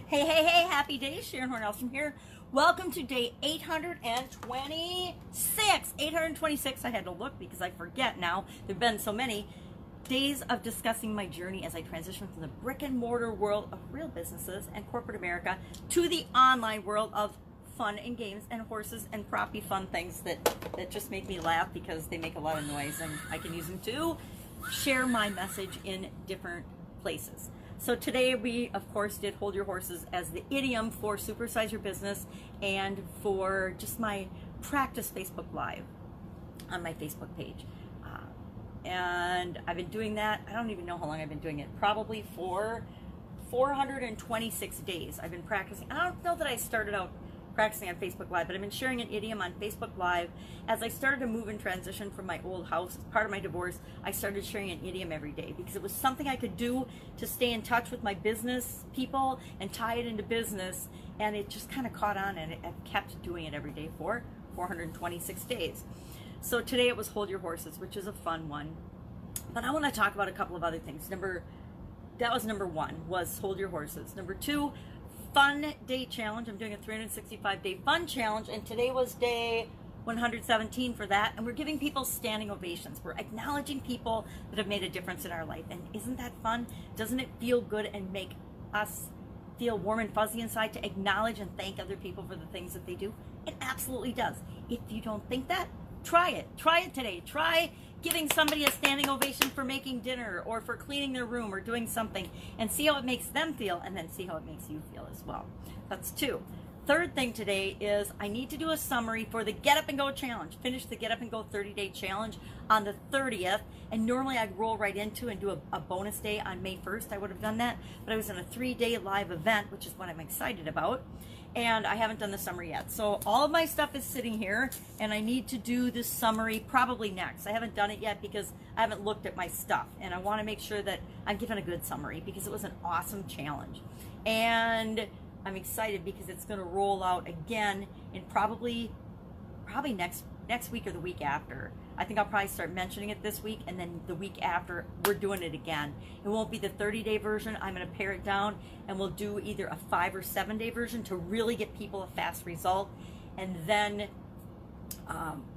Hey, happy days. Sharon Horne-Ellstrom here. Welcome to day 826. 826, I had to look because I forget now. There have been so many days of discussing my journey as I transition from the brick and mortar world of real businesses and corporate America to the online world of fun and games and horses and proppy fun things that just make me laugh because they make a lot of noise and I can use them to share my message in different places. So today we, of course, did Hold Your Horses as the idiom for Supersize Your Business and for just my practice Facebook Live on my Facebook page. And I've been doing that, I don't even know how long I've been doing it, probably for 426 days I've been practicing. I don't know that I started out practicing on Facebook Live, but I've been sharing an idiom on Facebook Live. As I started to move and transition from my old house, as part of my divorce, I started sharing an idiom every day because it was something I could do to stay in touch with my business people and tie it into business, and it just kind of caught on, and I've kept doing it every day for 426 days. So today it was Hold Your Horses, which is a fun one. But I want to talk about a couple of other things. That was number one, was Hold Your Horses. Number two, fun day challenge. I'm doing a 365-day fun challenge, and today was day 117 for that, and we're giving people standing ovations. We're acknowledging people that have made a difference in our life, and isn't that fun? Doesn't it feel good and make us feel warm and fuzzy inside to acknowledge and thank other people for the things that they do? It absolutely does. If you don't think that, try it. Try it today. Try giving somebody a standing ovation for making dinner or for cleaning their room or doing something, and see how it makes them feel, and then see how it makes you feel as well. That's two. Third thing today is I need to do a summary for the Get Up and Go challenge. Finish the Get Up and Go 30-day challenge on the 30th, and normally I'd roll right into and do a bonus day on May 1st. I would have done that, but I was in a 3-day live event, which is what I'm excited about, and I haven't done the summary yet. So all of my stuff is sitting here, and I need to do this summary probably next. I haven't done it yet because I haven't looked at my stuff, and I want to make sure that I'm giving a good summary because it was an awesome challenge. And I'm excited because it's going to roll out again in probably next week or the week after. I think I'll probably start mentioning it this week, and then the week after we're doing it again. It won't be the 30-day version. I'm going to pare it down, and we'll do either a 5 or 7-day version to really get people a fast result, and then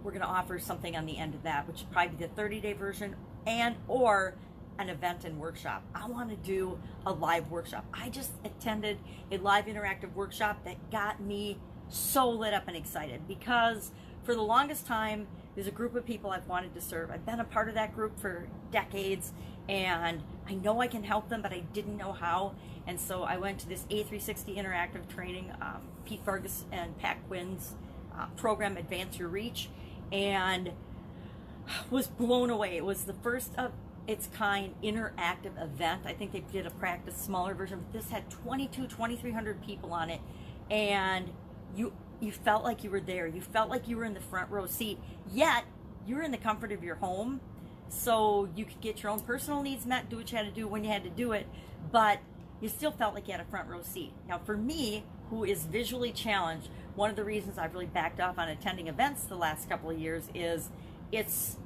we're going to offer something on the end of that, which will probably be the 30-day version and or an event and workshop. I want to do a live workshop. I just attended a live interactive workshop that got me so lit up and excited because for the longest time, there's a group of people I've wanted to serve. I've been a part of that group for decades, and I know I can help them, but I didn't know how. And so I went to this A360 interactive training, Pete Fergus and Pat Quinn's program, Advance Your Reach, and was blown away. It was the first of its kind interactive event. I think they did a practice smaller version, but this had 2,300 people on it, and you felt like you were there. You felt like you were in the front row seat, yet you were in the comfort of your home, so you could get your own personal needs met, do what you had to do when you had to do it, but you still felt like you had a front row seat. Now for me, who is visually challenged, one of the reasons I've really backed off on attending events the last couple of years is it's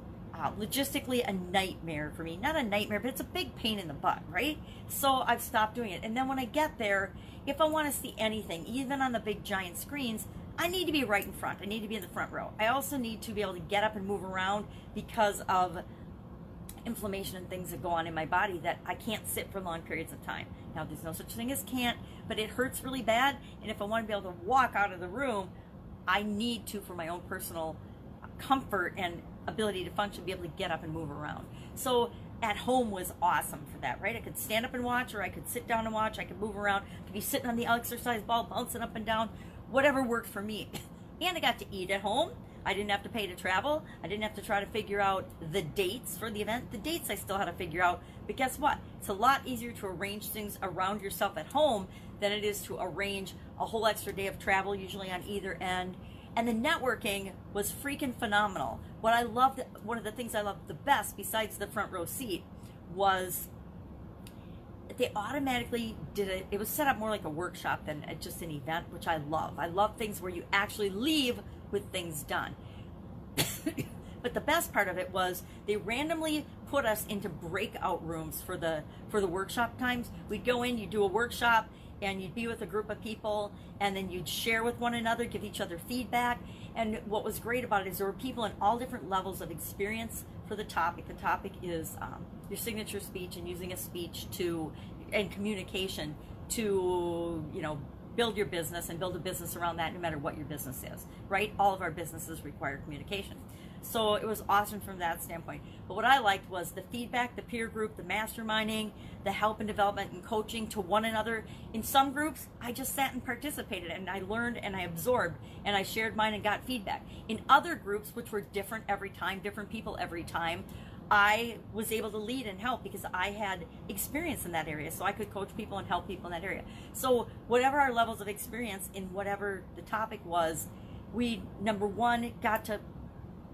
logistically a nightmare for me. Not a nightmare, but it's a big pain in the butt, right? So I've stopped doing it. And then when I get there, if I want to see anything, even on the big giant screens, I need to be right in front. I need to be in the front row. I also need to be able to get up and move around because of inflammation and things that go on in my body that I can't sit for long periods of time. Now, there's no such thing as can't, but it hurts really bad. And if I want to be able to walk out of the room, I need to, for my own personal comfort and ability to function, be able to get up and move around. So at home was awesome for that, right? I could stand up and watch, or I could sit down and watch. I could move around. I could be sitting on the exercise ball, bouncing up and down, whatever worked for me. And I got to eat at home. I didn't have to pay to travel. I didn't have to try to figure out the dates for the event. The dates I still had to figure out, but guess what? It's a lot easier to arrange things around yourself at home than it is to arrange a whole extra day of travel, usually on either end. And the networking was freaking phenomenal. What I loved, one of the things I loved the best, besides the front row seat, was they automatically did it. It was set up more like a workshop than just an event, which I love. I love things where you actually leave with things done. But the best part of it was they randomly put us into breakout rooms for the workshop times. We'd go in, you'd do a workshop, and you'd be with a group of people, and then you'd share with one another, give each other feedback. And what was great about it is there were people in all different levels of experience for the topic. The topic is your signature speech, and using a speech and communication to, build your business and build a business around that, no matter what your business is, right? All of our businesses require communication. So it was awesome from that standpoint. But what I liked was the feedback, the peer group, the masterminding, the help and development and coaching to one another. In some groups, I just sat and participated, and I learned and I absorbed and I shared mine and got feedback. In other groups, which were different every time, different people every time, I was able to lead and help because I had experience in that area. So I could coach people and help people in that area. So whatever our levels of experience in whatever the topic was, we, number one, got to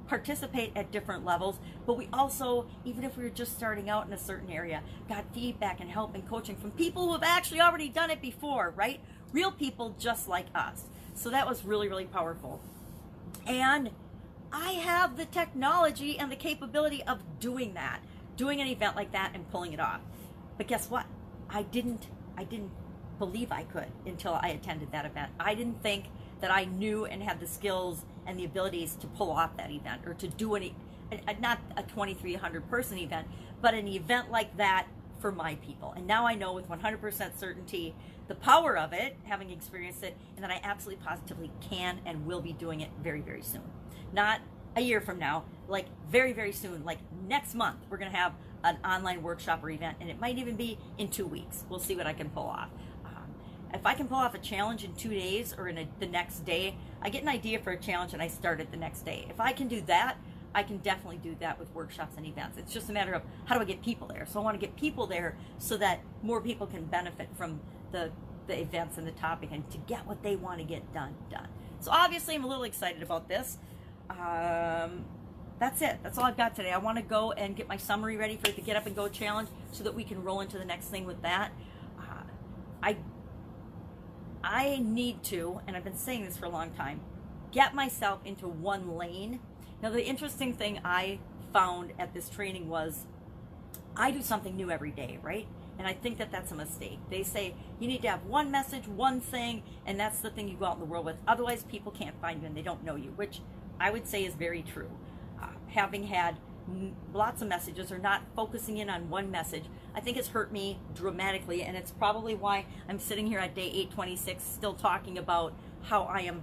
participate at different levels, but we also, even if we were just starting out in a certain area, got feedback and help and coaching from people who have actually already done it before, right? Real people just like us. So that was really, really powerful. And I have the technology and the capability of doing that, doing an event like that and pulling it off. But guess what? I didn't believe I could until I attended that event. I didn't think that I knew and had the skills and the abilities to pull off that event, or to do not a 2,300 person event, but an event like that for my people. And now I know with 100% certainty the power of it, having experienced it, and that I absolutely positively can and will be doing it very, very soon. Not a year from now, like very, very soon, like next month, we're going to have an online workshop or event, and it might even be in 2 weeks. We'll see what I can pull off. If I can pull off a challenge in 2 days or in the next day, I get an idea for a challenge and I start it the next day. If I can do that, I can definitely do that with workshops and events. It's just a matter of how do I get people there. So I want to get people there so that more people can benefit from the events and the topic, and to get what they want to get done. So obviously I'm a little excited about this. That's it. That's all I've got today. I want to go and get my summary ready for the Get Up and Go challenge so that we can roll into the next thing with that. I need to, and I've been saying this for a long time, get myself into one lane. Now, the interesting thing I found at this training was I do something new every day, right? And I think that that's a mistake. They say you need to have one message, one thing, and that's the thing you go out in the world with. Otherwise, people can't find you and they don't know you, which I would say is very true. Having had lots of messages or not focusing in on one message, I think it's hurt me dramatically, and it's probably why I'm sitting here at day 826 still talking about how I am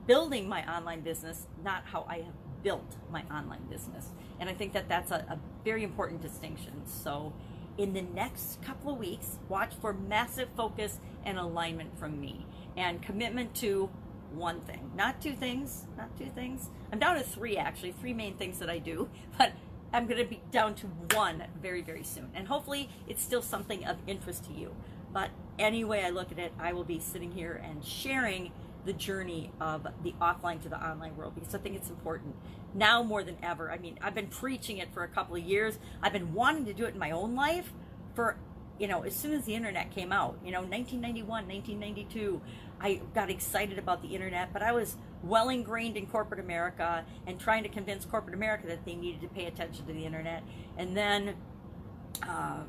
building my online business, not how I have built my online business. And I think that that's a very important distinction. So in the next couple of weeks, watch for massive focus and alignment from me, and commitment to one thing, not two things. I'm down to three, actually, three main things that I do, but I'm going to be down to one very, very soon. And hopefully it's still something of interest to you. But any way I look at it, I will be sitting here and sharing the journey of the offline to the online world, because I think it's important now more than ever. I mean, I've been preaching it for a couple of years. I've been wanting to do it in my own life for, as soon as the internet came out, 1991, 1992, I got excited about the internet, but I was well ingrained in corporate America and trying to convince corporate America that they needed to pay attention to the internet. And then a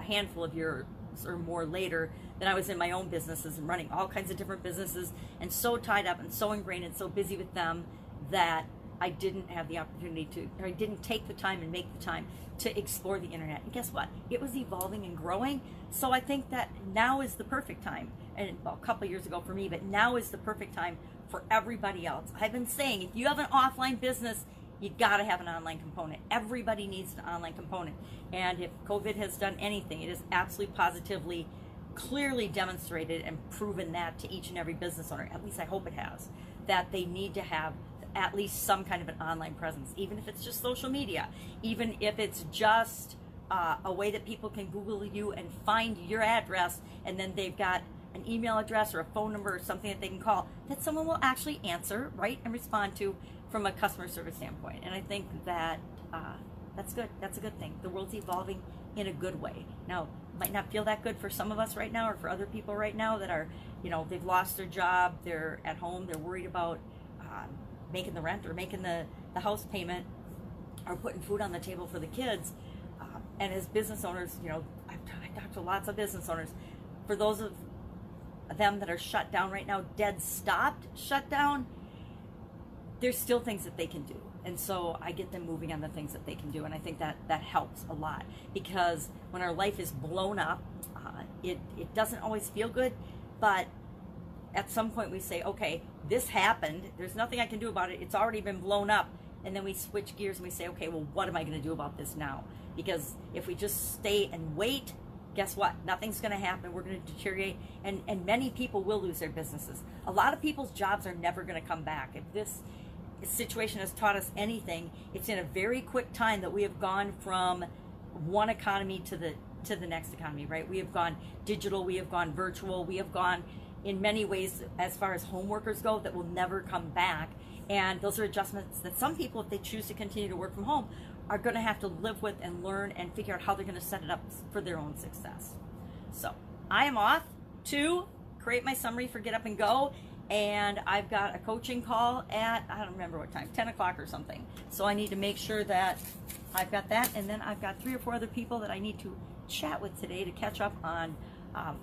handful of years or more later, then I was in my own businesses and running all kinds of different businesses, and so tied up and so ingrained and so busy with them that I didn't have the opportunity or I didn't take the time and make the time to explore the internet. And guess what? It was evolving and growing. So I think that now is the perfect time. And well, a couple of years ago for me, but now is the perfect time for everybody else. I've been saying, if you have an offline business, you got to have an online component. Everybody needs an online component. And if COVID has done anything, it has absolutely positively, clearly demonstrated and proven that to each and every business owner, at least I hope it has, that they need to have at least some kind of an online presence, even if it's just social media, even if it's just a way that people can Google you and find your address, and then they've got an email address or a phone number or something that they can call that someone will actually answer, right, and respond to from a customer service standpoint. And I think that that's good. That's a good thing. The world's evolving in a good way. Now, it might not feel that good for some of us right now, or for other people right now that are, they've lost their job, they're at home, they're worried about making the rent or making the house payment. are putting food on the table for the kids. And as business owners, you know, I talk to lots of business owners. For those of them that are shut down right now, dead stopped, shut down, there's still things that they can do. And so I get them moving on the things that they can do. And I think that helps a lot, because when our life is blown up, it doesn't always feel good. But at some point we say, okay, this happened. There's nothing I can do about it. It's already been blown up. And then we switch gears and we say, okay, well, what am I going to do about this now? Because if we just stay and wait, guess what? Nothing's going to happen. We're going to deteriorate. And many people will lose their businesses. A lot of people's jobs are never going to come back. If this situation has taught us anything, it's in a very quick time that we have gone from one economy to the next economy, right? We have gone digital. We have gone virtual. We have gone in many ways as far as home workers go that will never come back. And those are adjustments that some people, if they choose to continue to work from home, are going to have to live with and learn and figure out how they're going to set it up for their own success. So I am off to create my summary for Get Up and Go. And I've got a coaching call at, I don't remember what time, 10 o'clock or something. So I need to make sure that I've got that. And then I've got 3 or 4 other people that I need to chat with today to catch up on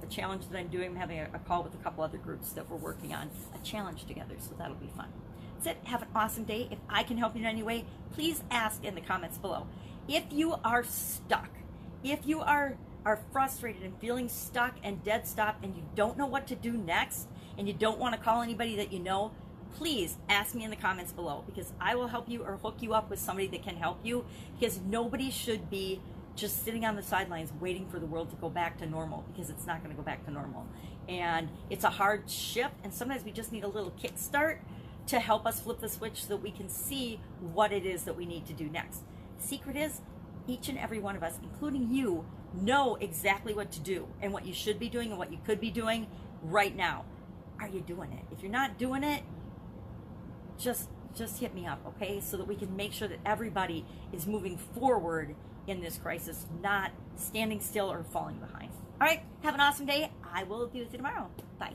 the challenge that I'm doing. I'm having a call with a couple other groups that we're working on a challenge together. So that'll be fun. That's it. Have an awesome day. If I can help you in any way, please ask in the comments below. If you are stuck, if you are frustrated and feeling stuck and dead stopped and you don't know what to do next and you don't want to call anybody that you know, please ask me in the comments below, because I will help you or hook you up with somebody that can help you, because nobody should be just sitting on the sidelines waiting for the world to go back to normal, because it's not going to go back to normal. And it's a hard shift, and sometimes we just need a little kickstart to help us flip the switch so that we can see what it is that we need to do next. The secret is each and every one of us, including you, know exactly what to do and what you should be doing and what you could be doing right now. Are you doing it? If you're not doing it, just hit me up, okay? So that we can make sure that everybody is moving forward in this crisis, not standing still or falling behind. All right, have an awesome day. I will be with you tomorrow. Bye.